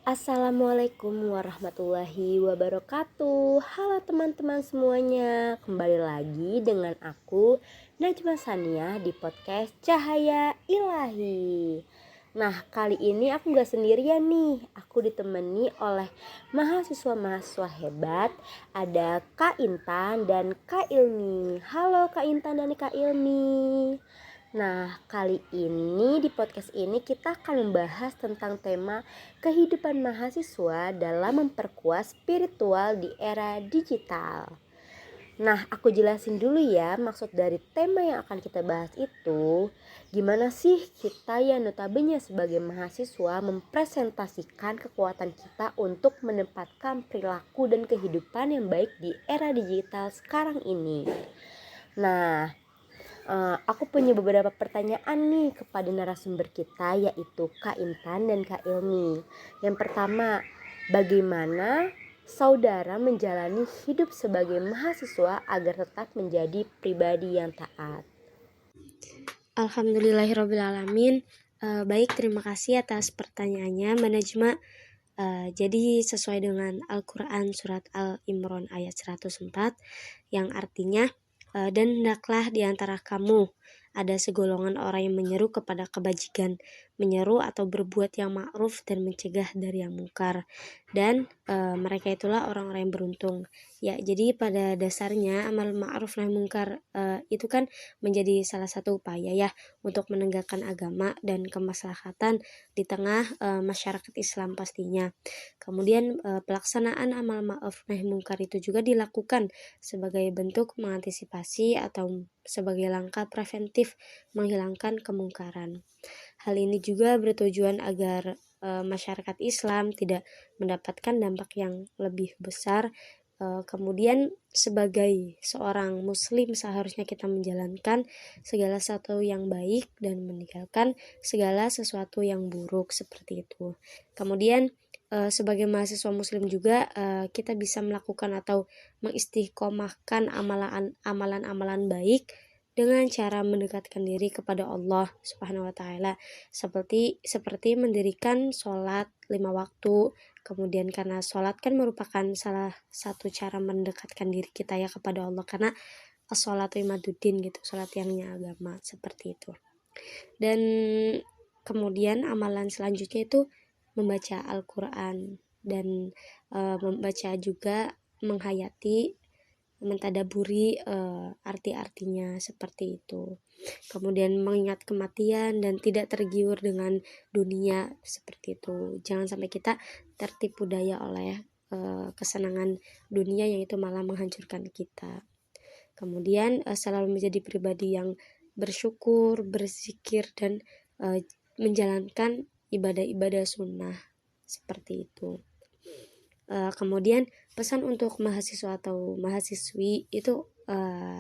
Assalamualaikum warahmatullahi wabarakatuh. Halo teman-teman semuanya, kembali lagi dengan aku Najma Sania di podcast Cahaya Ilahi. Nah, kali ini aku gak sendirian nih. Aku ditemani oleh mahasiswa-mahasiswa hebat. Ada Kak Intan dan Kak Ilmi. Halo Kak Intan dan Kak Ilmi. Nah, kali ini di podcast ini kita akan membahas tentang tema kehidupan mahasiswa dalam memperkuat spiritual di era digital. Nah, aku jelasin dulu ya maksud dari tema yang akan kita bahas itu. Gimana sih kita yang notabene sebagai mahasiswa mempresentasikan kekuatan kita untuk menempatkan perilaku dan kehidupan yang baik di era digital sekarang ini. Nah, aku punya beberapa pertanyaan nih kepada narasumber kita, yaitu Kak Intan dan Kak Ilmi. Yang pertama, bagaimana saudara menjalani hidup sebagai mahasiswa agar tetap menjadi pribadi yang taat? Alhamdulillahirrabbilalamin. Baik, terima kasih atas pertanyaannya Mbak Najma. Jadi sesuai dengan Al-Quran surat Al-Imran ayat 104 yang artinya dan hendaklah di antara kamu ada segolongan orang yang menyeru kepada kebajikan, menyeru atau berbuat yang ma'ruf dan mencegah dari yang mungkar, dan mereka itulah orang-orang yang beruntung. Ya, jadi pada dasarnya amal ma'ruf nahi mungkar itu kan menjadi salah satu upaya ya untuk menegakkan agama dan kemaslahatan di tengah masyarakat Islam pastinya. Kemudian pelaksanaan amal ma'ruf nahi mungkar itu juga dilakukan sebagai bentuk mengantisipasi atau sebagai langkah preventif menghilangkan kemungkaran. Hal ini juga bertujuan agar masyarakat Islam tidak mendapatkan dampak yang lebih besar. Kemudian sebagai seorang muslim seharusnya kita menjalankan segala sesuatu yang baik dan meninggalkan segala sesuatu yang buruk seperti itu. Kemudian sebagai mahasiswa muslim juga kita bisa melakukan atau mengistiqomahkan amalan-amalan baik dengan cara mendekatkan diri kepada Allah Subhanahu wa taala seperti mendirikan sholat 5 waktu. Kemudian karena sholat kan merupakan salah satu cara mendekatkan diri kita ya kepada Allah, karena as-sholatu imaduddin gitu, sholat yangnya agama seperti itu. Dan kemudian amalan selanjutnya itu membaca Al-Quran dan membaca juga menghayati, mentadaburi arti-artinya seperti itu. Kemudian mengingat kematian dan tidak tergiur dengan dunia seperti itu. Jangan sampai kita tertipu daya oleh kesenangan dunia yang itu malah menghancurkan kita. Kemudian selalu menjadi pribadi yang bersyukur, berzikir, dan menjalankan ibadah-ibadah sunnah seperti itu. Kemudian pesan untuk mahasiswa atau mahasiswi itu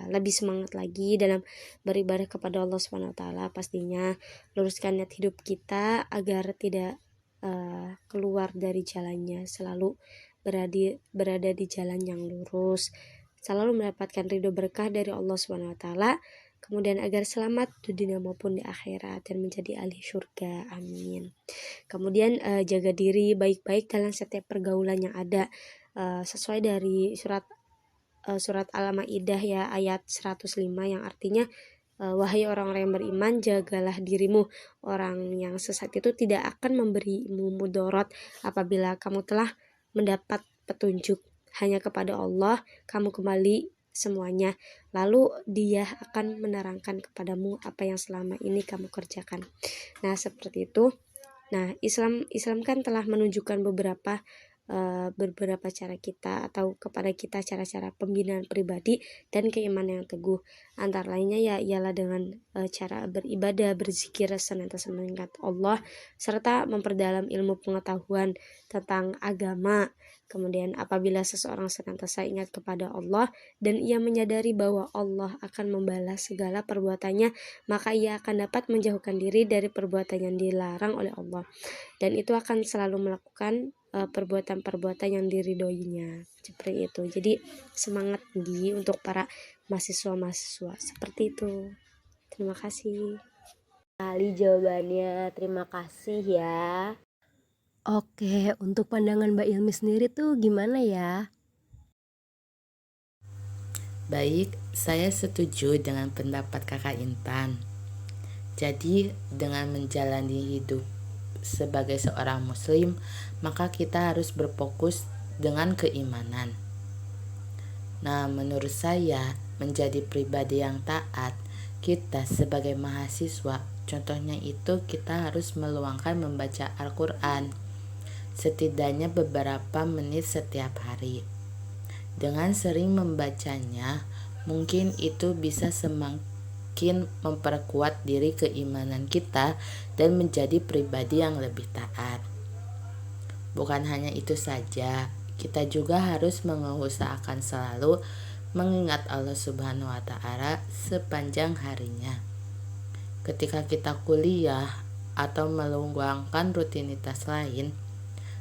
lebih semangat lagi dalam beribadah kepada Allah Subhanahu wa taala. Pastinya luruskan niat hidup kita agar tidak keluar dari jalannya, selalu berada di jalan yang lurus, selalu mendapatkan ridho berkah dari Allah Subhanahu wa taala. Kemudian agar selamat di dunia maupun di akhirat dan menjadi ahli surga, amin. Kemudian jaga diri baik-baik dalam setiap pergaulan yang ada, sesuai dari surat Al-Maidah ya ayat 105 yang artinya wahai orang-orang yang beriman, jagalah dirimu, orang yang sesat itu tidak akan memberimu mudarat apabila kamu telah mendapat petunjuk. Hanya kepada Allah kamu kembali semuanya, lalu Dia akan menerangkan kepadamu apa yang selama ini kamu kerjakan. Nah, seperti itu. Nah, Islam kan telah menunjukkan beberapa cara kita atau kepada kita cara-cara pembinaan pribadi dan keimanan yang teguh. Antara lainnya ya ialah dengan cara beribadah, berzikir, senantiasa mengingat Allah, serta memperdalam ilmu pengetahuan tentang agama. Kemudian apabila seseorang senantiasa ingat kepada Allah dan ia menyadari bahwa Allah akan membalas segala perbuatannya, maka ia akan dapat menjauhkan diri dari perbuatan yang dilarang oleh Allah, dan itu akan selalu melakukan perbuatan-perbuatan yang diridhoinya seperti itu. Jadi semangat tinggi untuk para mahasiswa-mahasiswa seperti itu. Terima kasih. Kali jawabannya, terima kasih ya. Oke, untuk pandangan Mbak Ilmi sendiri tuh gimana ya? Baik, saya setuju dengan pendapat Kakak Intan. Jadi, dengan menjalani hidup sebagai seorang muslim, maka kita harus berfokus dengan keimanan. Nah, menurut saya, menjadi pribadi yang taat, kita sebagai mahasiswa, contohnya itu kita harus meluangkan membaca Al-Quran, setidaknya beberapa menit setiap hari. Dengan sering membacanya, mungkin itu bisa semakin memperkuat diri keimanan kita dan menjadi pribadi yang lebih taat. Bukan hanya itu saja, kita juga harus mengusahakan selalu mengingat Allah Subhanahu wa Ta'ala sepanjang harinya. Ketika kita kuliah atau meluangkan rutinitas lain,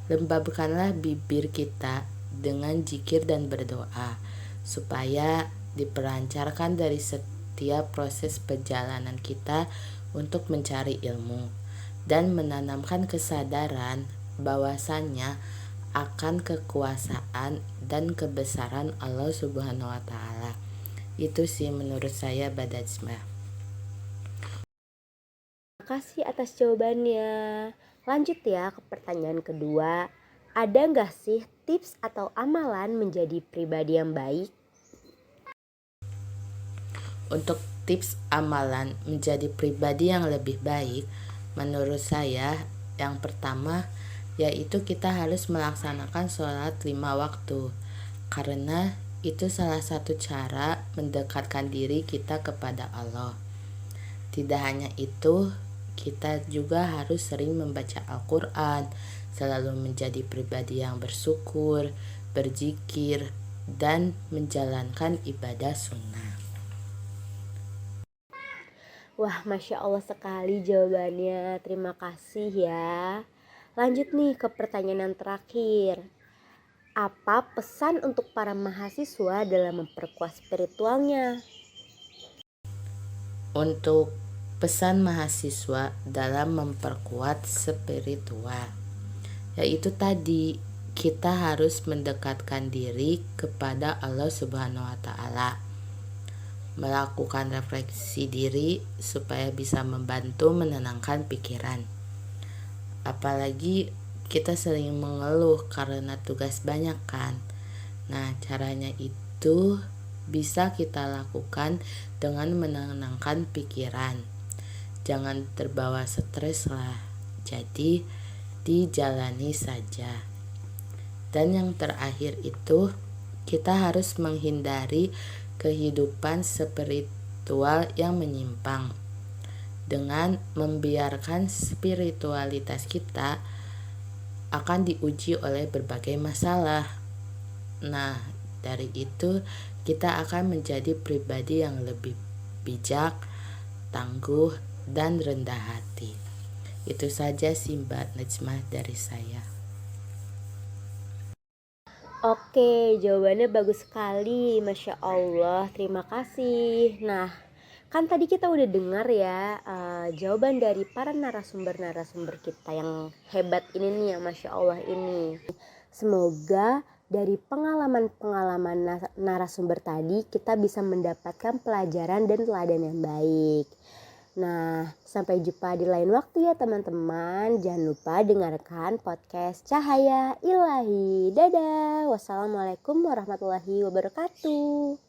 lembabkanlah bibir kita dengan zikir dan berdoa supaya diperlancarkan dari setiap proses perjalanan kita untuk mencari ilmu dan menanamkan kesadaran bahwasannya akan kekuasaan dan kebesaran Allah Subhanahu wa Ta'ala. Itu sih menurut saya, Badajma. Terima kasih atas jawabannya. Lanjut ya ke pertanyaan kedua. Ada nggak sih tips atau amalan menjadi pribadi yang baik? Untuk tips amalan menjadi pribadi yang lebih baik, menurut saya yang pertama yaitu kita harus melaksanakan sholat 5 waktu, karena itu salah satu cara mendekatkan diri kita kepada Allah. Tidak hanya itu, kita juga harus sering membaca Al-Quran, selalu menjadi pribadi yang bersyukur, berzikir, dan menjalankan ibadah sunnah. Wah, Masya Allah sekali jawabannya. Terima kasih ya. Lanjut nih ke pertanyaan yang terakhir. Apa pesan untuk para mahasiswa dalam memperkuat spiritualnya? Untuk pesan mahasiswa dalam memperkuat spiritual, yaitu tadi kita harus mendekatkan diri kepada Allah Subhanahu wa Ta'ala, melakukan refleksi diri supaya bisa membantu menenangkan pikiran. Apalagi kita sering mengeluh karena tugas banyak kan. Nah, caranya itu bisa kita lakukan dengan menenangkan pikiran. Jangan terbawa stres lah. Jadi dijalani saja. Dan yang terakhir itu, kita harus menghindari kehidupan spiritual yang menyimpang. Dengan membiarkan spiritualitas kita akan diuji oleh berbagai masalah. Nah, dari itu kita akan menjadi pribadi yang lebih bijak, tangguh, dan rendah hati. Itu saja sih Mbak Najmah dari saya. Oke, jawabannya bagus sekali. Masya Allah, terima kasih. Nah, kan tadi kita udah dengar ya jawaban dari para narasumber-narasumber kita yang hebat ini nih, yang Masya Allah ini. Semoga dari pengalaman-pengalaman narasumber tadi kita bisa mendapatkan pelajaran dan teladan yang baik. Nah, sampai jumpa di lain waktu ya teman-teman. Jangan lupa dengarkan podcast Cahaya Ilahi. Dadah. Wassalamualaikum warahmatullahi wabarakatuh.